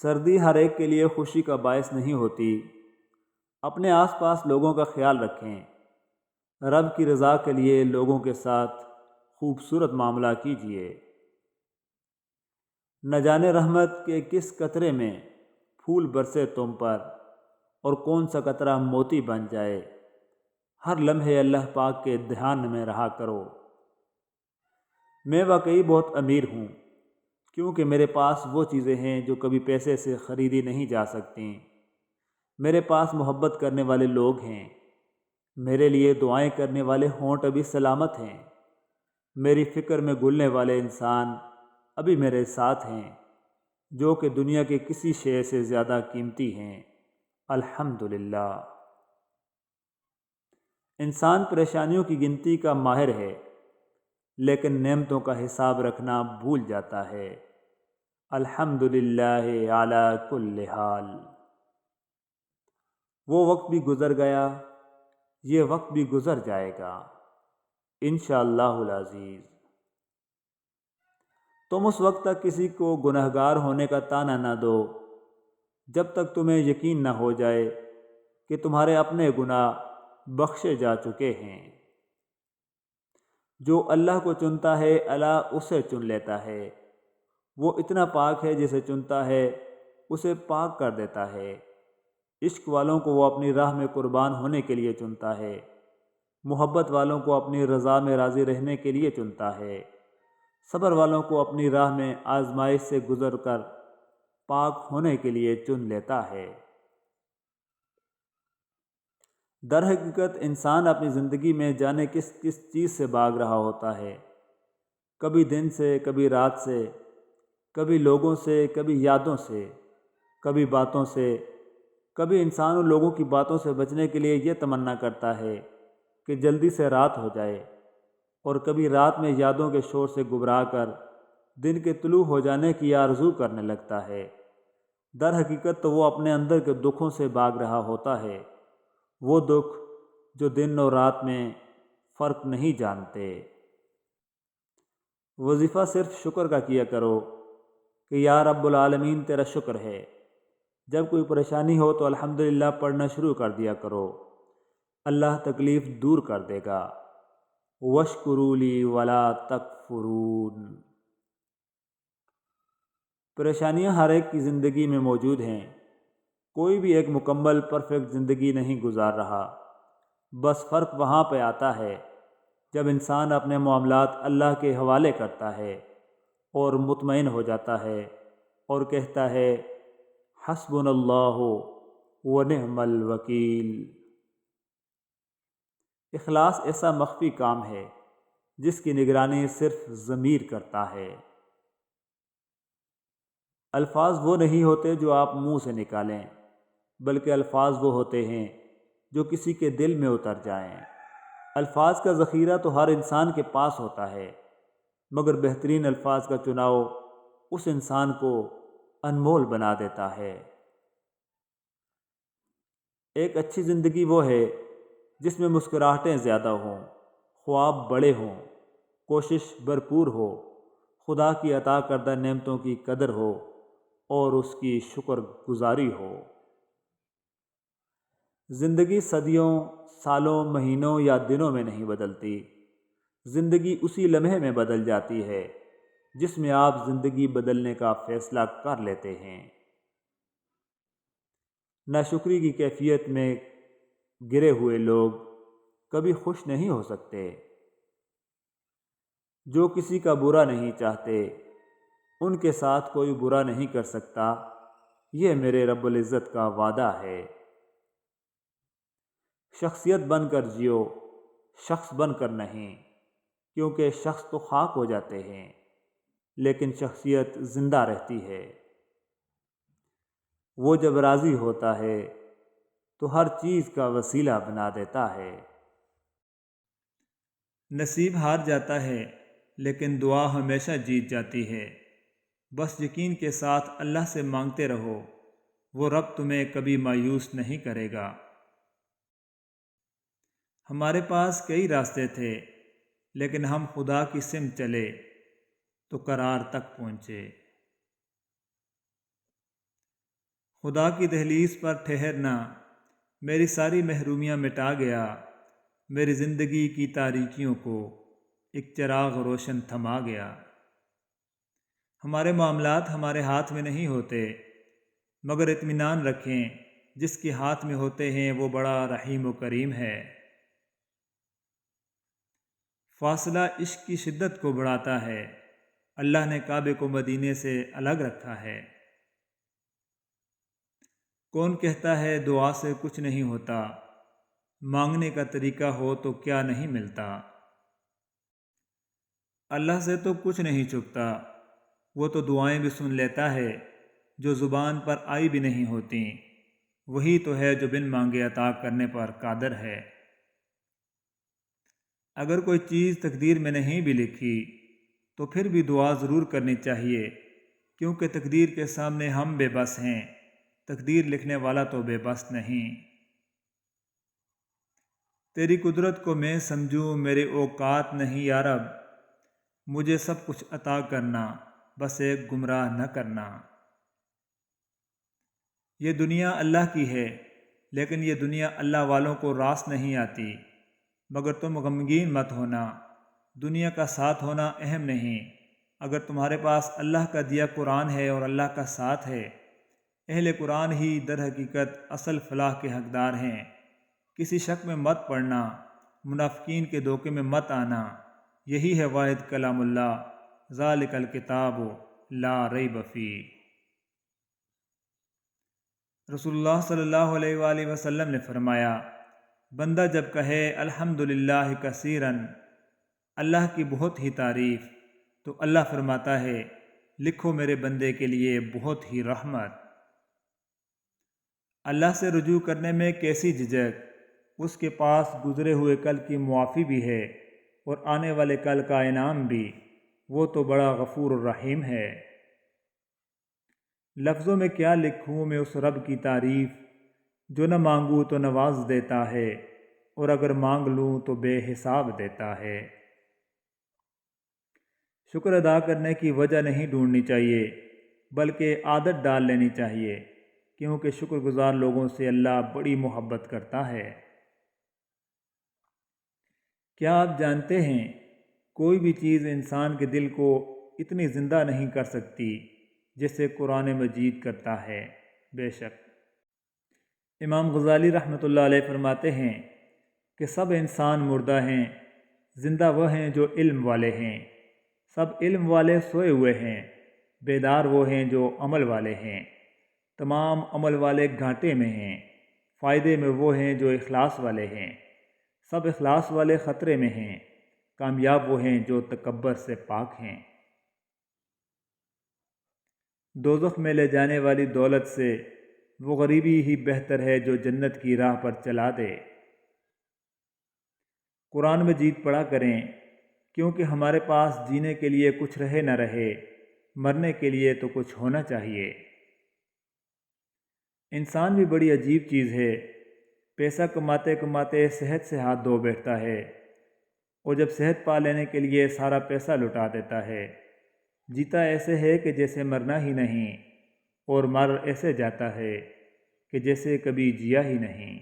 سردی ہر ایک کے لیے خوشی کا باعث نہیں ہوتی۔ اپنے آس پاس لوگوں کا خیال رکھیں۔ رب کی رضا کے لیے لوگوں کے ساتھ خوبصورت معاملہ کیجیے۔ نہ جانے رحمت کے کس قطرے میں پھول برسے تم پر، اور کون سا قطرہ موتی بن جائے۔ ہر لمحے اللہ پاک کے دھیان میں رہا کرو۔ میں واقعی بہت امیر ہوں، کیونکہ میرے پاس وہ چیزیں ہیں جو کبھی پیسے سے خریدی نہیں جا سکتیں۔ میرے پاس محبت کرنے والے لوگ ہیں، میرے لیے دعائیں کرنے والے ہونٹ ابھی سلامت ہیں، میری فکر میں گھلنے والے انسان ابھی میرے ساتھ ہیں، جو کہ دنیا کے کسی شے سے زیادہ قیمتی ہیں۔ الحمدللہ۔ انسان پریشانیوں کی گنتی کا ماہر ہے، لیکن نعمتوں کا حساب رکھنا بھول جاتا ہے۔ الحمدللہ علی کل حال۔ وہ وقت بھی گزر گیا، یہ وقت بھی گزر جائے گا، انشاءاللہ العزیز۔ تم اس وقت تک کسی کو گنہگار ہونے کا طعنہ نہ دو جب تک تمہیں یقین نہ ہو جائے کہ تمہارے اپنے گناہ بخشے جا چکے ہیں۔ جو اللہ کو چنتا ہے اللہ اسے چن لیتا ہے۔ وہ اتنا پاک ہے، جسے چنتا ہے اسے پاک کر دیتا ہے۔ عشق والوں کو وہ اپنی راہ میں قربان ہونے کے لیے چنتا ہے، محبت والوں کو اپنی رضا میں راضی رہنے کے لیے چنتا ہے، صبر والوں کو اپنی راہ میں آزمائش سے گزر کر پاک ہونے کے لیے چن لیتا ہے۔ در حقیقت انسان اپنی زندگی میں جانے کس کس چیز سے بھاگ رہا ہوتا ہے، کبھی دن سے، کبھی رات سے، کبھی لوگوں سے، کبھی یادوں سے، کبھی باتوں سے۔ کبھی انسان ان لوگوں کی باتوں سے بچنے کے لیے یہ تمنا کرتا ہے کہ جلدی سے رات ہو جائے، اور کبھی رات میں یادوں کے شور سے گھبرا کر دن کے طلوع ہو جانے کی آرزو کرنے لگتا ہے۔ در حقیقت تو وہ اپنے اندر کے دکھوں سے بھاگ رہا ہوتا ہے، وہ دکھ جو دن اور رات میں فرق نہیں جانتے۔ وظیفہ صرف شکر کا کیا کرو کہ یا رب العالمین تیرا شکر ہے۔ جب کوئی پریشانی ہو تو الحمدللہ پڑھنا شروع کر دیا کرو، اللہ تکلیف دور کر دے گا۔ واشکروا لی ولا تکفرون۔ پریشانیاں ہر ایک کی زندگی میں موجود ہیں، کوئی بھی ایک مکمل پرفیکٹ زندگی نہیں گزار رہا۔ بس فرق وہاں پہ آتا ہے جب انسان اپنے معاملات اللہ کے حوالے کرتا ہے اور مطمئن ہو جاتا ہے اور کہتا ہے حسبنا اللہ ونعم الوکیل۔ اخلاص ایسا مخفی کام ہے جس کی نگرانی صرف ضمیر کرتا ہے۔ الفاظ وہ نہیں ہوتے جو آپ منہ سے نکالیں، بلکہ الفاظ وہ ہوتے ہیں جو کسی کے دل میں اتر جائیں۔ الفاظ کا ذخیرہ تو ہر انسان کے پاس ہوتا ہے، مگر بہترین الفاظ کا چناؤ اس انسان کو انمول بنا دیتا ہے۔ ایک اچھی زندگی وہ ہے جس میں مسکراہٹیں زیادہ ہوں، خواب بڑے ہوں، کوشش بھرپور ہو، خدا کی عطا کردہ نعمتوں کی قدر ہو اور اس کی شکر گزاری ہو۔ زندگی صدیوں، سالوں، مہینوں یا دنوں میں نہیں بدلتی، زندگی اسی لمحے میں بدل جاتی ہے جس میں آپ زندگی بدلنے کا فیصلہ کر لیتے ہیں۔ ناشکری کی کیفیت میں گرے ہوئے لوگ کبھی خوش نہیں ہو سکتے۔ جو کسی کا برا نہیں چاہتے ان کے ساتھ کوئی برا نہیں کر سکتا، یہ میرے رب العزت کا وعدہ ہے۔ شخصیت بن کر جیو، شخص بن کر نہیں، کیونکہ شخص تو خاک ہو جاتے ہیں لیکن شخصیت زندہ رہتی ہے۔ وہ جب راضی ہوتا ہے تو ہر چیز کا وسیلہ بنا دیتا ہے۔ نصیب ہار جاتا ہے لیکن دعا ہمیشہ جیت جاتی ہے۔ بس یقین کے ساتھ اللہ سے مانگتے رہو، وہ رب تمہیں کبھی مایوس نہیں کرے گا۔ ہمارے پاس کئی راستے تھے، لیکن ہم خدا کی سمت چلے تو قرار تک پہنچے۔ خدا کی دہلیز پر ٹھہرنا میری ساری محرومیاں مٹا گیا، میری زندگی کی تاریکیوں کو ایک چراغ روشن تھما گیا۔ ہمارے معاملات ہمارے ہاتھ میں نہیں ہوتے، مگر اطمینان رکھیں جس کے ہاتھ میں ہوتے ہیں وہ بڑا رحیم و کریم ہے۔ فاصلہ عشق کی شدت کو بڑھاتا ہے۔ اللہ نے کعبے کو مدینے سے الگ رکھا ہے۔ کون کہتا ہے دعا سے کچھ نہیں ہوتا، مانگنے کا طریقہ ہو تو کیا نہیں ملتا۔ اللہ سے تو کچھ نہیں چھپتا، وہ تو دعائیں بھی سن لیتا ہے جو زبان پر آئی بھی نہیں ہوتی۔ وہی تو ہے جو بن مانگے عطا کرنے پر قادر ہے۔ اگر کوئی چیز تقدیر میں نہیں بھی لکھی تو پھر بھی دعا ضرور کرنی چاہیے، کیونکہ تقدیر کے سامنے ہم بے بس ہیں، تقدیر لکھنے والا تو بے بس نہیں۔ تیری قدرت کو میں سمجھوں میرے اوقات نہیں یا رب، مجھے سب کچھ عطا کرنا، بس ایک گمراہ نہ کرنا۔ یہ دنیا اللہ کی ہے، لیکن یہ دنیا اللہ والوں کو راس نہیں آتی۔ مگر تم غمگین مت ہونا، دنیا کا ساتھ ہونا اہم نہیں۔ اگر تمہارے پاس اللہ کا دیا قرآن ہے اور اللہ کا ساتھ ہے، اہل قرآن ہی در حقیقت اصل فلاح کے حقدار ہیں۔ کسی شک میں مت پڑنا، منافقین کے دھوکے میں مت آنا۔ یہی ہے واحد کلام اللہ، ذالک الکتاب لا ریب فیہ۔ رسول اللہ صلی اللہ علیہ وآلہ وسلم نے فرمایا، بندہ جب کہے الحمدللہ کثیراً، اللہ کی بہت ہی تعریف، تو اللہ فرماتا ہے لکھو میرے بندے کے لیے بہت ہی رحمت۔ اللہ سے رجوع کرنے میں کیسی جھجک، اس کے پاس گزرے ہوئے کل کی معافی بھی ہے اور آنے والے کل کا انعام بھی، وہ تو بڑا غفور الرحیم ہے۔ لفظوں میں کیا لکھوں میں اس رب کی تعریف، جو نہ مانگوں تو نواز دیتا ہے اور اگر مانگ لوں تو بے حساب دیتا ہے۔ شکر ادا کرنے کی وجہ نہیں ڈھونڈنی چاہیے، بلکہ عادت ڈال لینی چاہیے، کیونکہ شکر گزار لوگوں سے اللہ بڑی محبت کرتا ہے۔ کیا آپ جانتے ہیں کوئی بھی چیز انسان کے دل کو اتنی زندہ نہیں کر سکتی جیسے قرآن مجید کرتا ہے؟ بے شک امام غزالی رحمۃ اللہ علیہ فرماتے ہیں کہ سب انسان مردہ ہیں، زندہ وہ ہیں جو علم والے ہیں۔ سب علم والے سوئے ہوئے ہیں، بیدار وہ ہیں جو عمل والے ہیں۔ تمام عمل والے گھاٹے میں ہیں، فائدے میں وہ ہیں جو اخلاص والے ہیں۔ سب اخلاص والے خطرے میں ہیں، کامیاب وہ ہیں جو تکبر سے پاک ہیں۔ دوزخ میں لے جانے والی دولت سے وہ غریبی ہی بہتر ہے جو جنت کی راہ پر چلا دے۔ قرآن مجید پڑھا کریں، کیونکہ ہمارے پاس جینے کے لیے کچھ رہے نہ رہے، مرنے کے لیے تو کچھ ہونا چاہیے۔ انسان بھی بڑی عجیب چیز ہے، پیسہ کماتے کماتے صحت سے ہاتھ دھو بیٹھتا ہے، اور جب صحت پا لینے کے لیے سارا پیسہ لٹا دیتا ہے۔ جیتا ایسے ہے کہ جیسے مرنا ہی نہیں، اور مر ایسے جاتا ہے کہ جیسے کبھی جیا ہی نہیں۔